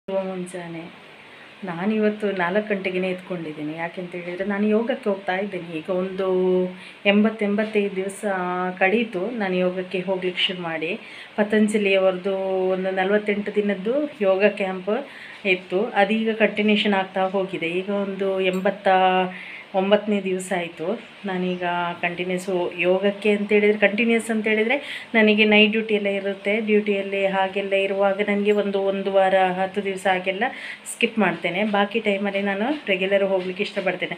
ಮುಂಜಾನೆ ನಾನಿವತ್ತು 4 ಗಂಟೆಗೆ ಎತ್ಕೊಂಡಿದ್ದೀನಿ. ಯಾಕೆಂತ ಹೇಳಿದರೆ ನಾನು ಯೋಗಕ್ಕೆ ಹೋಗ್ತಾ ಇದ್ದೀನಿ. ಈಗ ಒಂದು 85 ದಿವಸ ಕಳೀತು ನಾನು ಯೋಗಕ್ಕೆ ಹೋಗ್ಲಿಕ್ಕೆ ಶುರು ಮಾಡಿ. ಪತಂಜಲಿಯವರದ್ದು ಒಂದು 48 ದಿನದ್ದು ಯೋಗ ಕ್ಯಾಂಪ್ ಇತ್ತು. ಅದೀಗ ಕಂಟಿನ್ಯೂಷನ್ ಆಗ್ತಾ ಹೋಗಿದೆ. ಈಗ ಒಂದು 89ನೇ ದಿವಸ ಆಯಿತು. ನಾನೀಗ ಕಂಟಿನ್ಯೂಸು ಯೋಗಕ್ಕೆ ಅಂತೇಳಿದರೆ ಕಂಟಿನ್ಯೂಸ್ ಅಂತೇಳಿದರೆ ನನಗೆ ನೈಟ್ ಡ್ಯೂಟಿ ಎಲ್ಲ ಇರುತ್ತೆ. ಡ್ಯೂಟಿಯಲ್ಲಿ ಹಾಗೆಲ್ಲ ಇರುವಾಗ ನನಗೆ ಒಂದು ವಾರ 10 ದಿವಸ ಹಾಗೆಲ್ಲ ಸ್ಕಿಪ್ ಮಾಡ್ತೇನೆ. ಬಾಕಿ ಟೈಮಲ್ಲಿ ನಾನು ರೆಗ್ಯುಲರ್ ಹೋಗಲಿಕ್ಕೆ ಇಷ್ಟಪಡ್ತೇನೆ.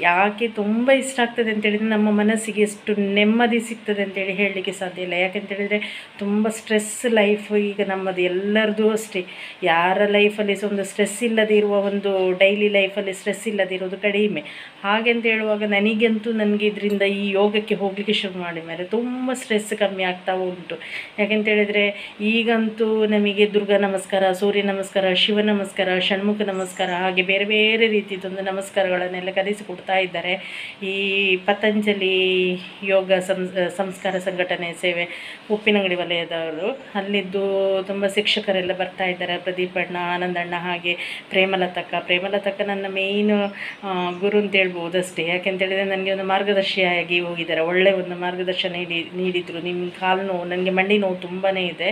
ಯಾಕೆ ತುಂಬ ಇಷ್ಟ ಆಗ್ತದೆ ಅಂತೇಳಿದರೆ ನಮ್ಮ ಮನಸ್ಸಿಗೆ ಎಷ್ಟು ನೆಮ್ಮದಿ ಸಿಗ್ತದೆ ಅಂತೇಳಿ ಹೇಳಲಿಕ್ಕೆ ಸಾಧ್ಯ ಇಲ್ಲ. ಯಾಕೆಂತೇಳಿದರೆ ತುಂಬ ಸ್ಟ್ರೆಸ್ ಲೈಫ್ ಈಗ ನಮ್ಮದು ಎಲ್ಲರದ್ದು ಅಷ್ಟೇ. ಯಾರ ಲೈಫಲ್ಲಿ ಒಂದು ಸ್ಟ್ರೆಸ್ ಇಲ್ಲದೆ ಇರುವ ಒಂದು ಡೈಲಿ ಲೈಫಲ್ಲಿ ಸ್ಟ್ರೆಸ್ ಇಲ್ಲದೆ ಇರೋದು ಕಡಿಮೆ. ಹಾಗೆಂತ ಹೇಳುವಾಗ ನನಗೆ ಇದರಿಂದ ಈ ಯೋಗಕ್ಕೆ ಹೋಗಲಿಕ್ಕೆ ಶುರು ಮಾಡಿ ಮೇಲೆ ತುಂಬ ಸ್ಟ್ರೆಸ್ ಕಮ್ಮಿ ಆಗ್ತಾ ಉಂಟು. ಯಾಕೆಂತೇಳಿದರೆ ಈಗಂತೂ ನಮಗೆ ದುರ್ಗಾ ನಮಸ್ಕಾರ, ಸೂರ್ಯ ನಮಸ್ಕಾರ, ಶಿವ ನಮಸ್ಕಾರ, ಷಣ್ಮುಖ ನಮಸ್ಕಾರ ಹಾಗೆ ಬೇರೆ ಬೇರೆ ರೀತಿಯದೊಂದು ನಮಸ್ಕಾರಗಳನ್ನೆಲ್ಲ ಕಲಿಸಿಕೊಡ್ತಾ ಇದ್ದಾರೆ ಈ ಪತಂಜಲಿ ಯೋಗ ಸಂಸ್ಕಾರ ಸಂಘಟನೆ ಸೇವೆ ಉಪ್ಪಿನಂಗಡಿ ವಲಯದವರು. ಅಲ್ಲಿದ್ದು ತುಂಬ ಶಿಕ್ಷಕರೆಲ್ಲ ಬರ್ತಾ ಇದ್ದಾರೆ. ಪ್ರದೀಪ್ ಅಣ್ಣ, ಆನಂದಣ್ಣ ಹಾಗೆ ಪ್ರೇಮಲತಕ್ಕ ನನ್ನ ಮೇಯ್ನು ಗುರು ಅಂತ ಹೇಳ್ಬೋದು ಅಷ್ಟೇ. ಯಾಕೆಂತೇಳಿದರೆ ನನಗೆ ಒಂದು ಮಾರ್ಗದರ್ಶಿಯಾಗಿ ಹೋಗಿದ್ದಾರೆ. ಒಳ್ಳೆಯ ಒಂದು ಮಾರ್ಗದರ್ಶನ ನೀಡಿದರು. ನಿಮ್ಮ ಕಾಲು ನೋವು, ನನಗೆ ಮಂಡಿ ನೋವು ತುಂಬಾ ಇದೆ.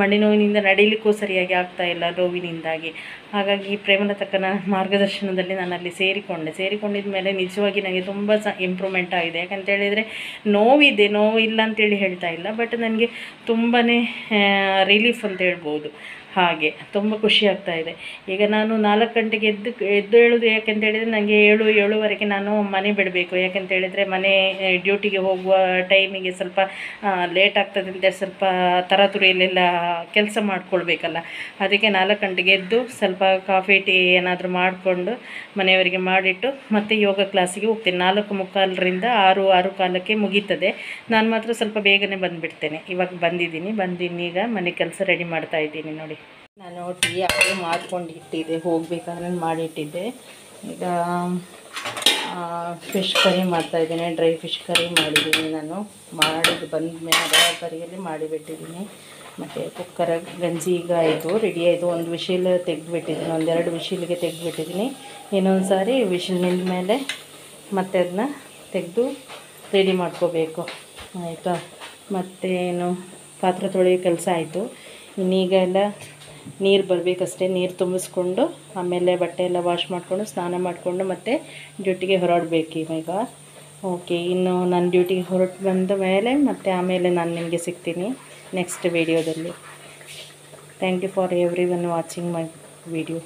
ಮಂಡಿ ನೋವಿನಿಂದ ನಡೀಲಿಕ್ಕೂ ಸರಿಯಾಗಿ ಆಗ್ತಾ ಇಲ್ಲ ನೋವಿನಿಂದಾಗಿ. ಹಾಗಾಗಿ ಪ್ರೇಮಲತಕ್ಕನ ಮಾರ್ಗದರ್ಶನದಲ್ಲಿ ನಾನು ಅಲ್ಲಿ ಸೇರಿಕೊಂಡಿದ್ದ ಮೇಲೆ ನಿಜವಾಗಿ ನನಗೆ ತುಂಬ ಇಂಪ್ರೂವ್ಮೆಂಟ್ ಆಗಿದೆ. ಯಾಕಂತೇಳಿದರೆ ನೋವು ಇಲ್ಲ ಅಂತೇಳಿ ಹೇಳ್ತಾ ಇಲ್ಲ, ಬಟ್ ನನಗೆ ತುಂಬಾ ರಿಲೀಫ್ ಅಂತ ಹೇಳ್ಬೋದು. ಹಾಗೆ ತುಂಬ ಖುಷಿ ಆಗ್ತಾ ಇದೆ. ಈಗ ನಾನು 4 ಗಂಟೆಗೆ ಎದ್ದು ಹೇಳೋದು ಯಾಕೆಂತೇಳಿದರೆ ನನಗೆ 7:30ವರೆಗೆ ನಾನು ಮನೆ ಬಿಡಬೇಕು. ಯಾಕೆಂತೇಳಿದರೆ ಮನೆ ಡ್ಯೂಟಿಗೆ ಹೋಗುವ ಟೈಮಿಗೆ ಸ್ವಲ್ಪ ಲೇಟ್ ಆಗ್ತದೆ ಅಂತ ಸ್ವಲ್ಪ ತರಾತುರಿಯಲ್ಲೆಲ್ಲ ಕೆಲಸ ಮಾಡ್ಕೊಳ್ಬೇಕಲ್ಲ. ಅದಕ್ಕೆ 4 ಗಂಟೆಗೆ ಎದ್ದು ಸ್ವಲ್ಪ ಕಾಫಿ ಟೀ ಏನಾದರೂ ಮಾಡಿಕೊಂಡು ಮನೆಯವರಿಗೆ ಮಾಡಿಟ್ಟು ಮತ್ತೆ ಯೋಗ ಕ್ಲಾಸಿಗೆ ಹೋಗ್ತೇನೆ. 4:45ರಿಂದ 6:15ಕ್ಕೆ ಮುಗೀತದೆ. ನಾನು ಮಾತ್ರ ಸ್ವಲ್ಪ ಬೇಗನೆ ಬಂದುಬಿಡ್ತೇನೆ. ಇವಾಗ ಬಂದಿದ್ದೀನಿ ಈಗ ಮನೆ ಕೆಲಸ ರೆಡಿ ಮಾಡ್ತಾ ಇದ್ದೀನಿ ನೋಡಿ. ನಾನು ಟೀ ಆಗಲೇ ಮಾಡ್ಕೊಂಡು ಇಟ್ಟಿದ್ದೆ, ಹೋಗಬೇಕಾದ್ರೆ ಮಾಡಿಟ್ಟಿದ್ದೆ. ಈಗ ಫಿಶ್ ಕರಿ ಮಾಡ್ತಾಯಿದ್ದೀನಿ. ಡ್ರೈ ಫಿಶ್ ಕರಿ ಮಾಡಿದ್ದೀನಿ. ನಾನು ಮಾಡಿದ್ದು ಬಂದ ಮೇಲೆ ಕರಿಯಲ್ಲಿ ಮಾಡಿಬಿಟ್ಟಿದ್ದೀನಿ. ಮತ್ತು ಕುಕ್ಕರ ಗಂಜಿ ಈಗ ಆಯಿತು, ರೆಡಿ ಆಯಿತು. ಒಂದು ವಿಶಿಲ್ ತೆಗೆದುಬಿಟ್ಟಿದ್ದೀನಿ, 1-2 ವಿಶಿಲ್ಗೆ ತೆಗೆದುಬಿಟ್ಟಿದ್ದೀನಿ. ಇನ್ನೊಂದು ಸಾರಿ ವಿಶಿಲ್ ನಿಂದ ಮೇಲೆ ಮತ್ತೆ ಅದನ್ನ ತೆಗೆದು ರೆಡಿ ಮಾಡ್ಕೋಬೇಕು, ಆಯಿತಾ. ಮತ್ತೇನು ಪಾತ್ರೆ ತೊಳೆಯೋ ಕೆಲಸ ಆಯಿತು. ಇನ್ನೀಗ ಎಲ್ಲ ನೀರು ಬರಬೇಕಷ್ಟೇ. ನೀರು ತುಂಬಿಸ್ಕೊಂಡು ಆಮೇಲೆ ಬಟ್ಟೆ ಎಲ್ಲ ವಾಶ್ ಮಾಡಿಕೊಂಡು ಸ್ನಾನ ಮಾಡಿಕೊಂಡು ಮತ್ತೆ ಡ್ಯೂಟಿಗೆ ಹೊರಡಬೇಕು ಈಗ. ಓಕೆ, ಇನ್ನು ನಾನು ಡ್ಯೂಟಿಗೆ ಹೊರಟು ಬಂದ ಮೇಲೆ ಮತ್ತೆ ಆಮೇಲೆ ನಾನು ನಿಮಗೆ ಸಿಗ್ತೀನಿ ನೆಕ್ಸ್ಟ್ ವೀಡಿಯೋದಲ್ಲಿ. Thank you for everyone watching my video.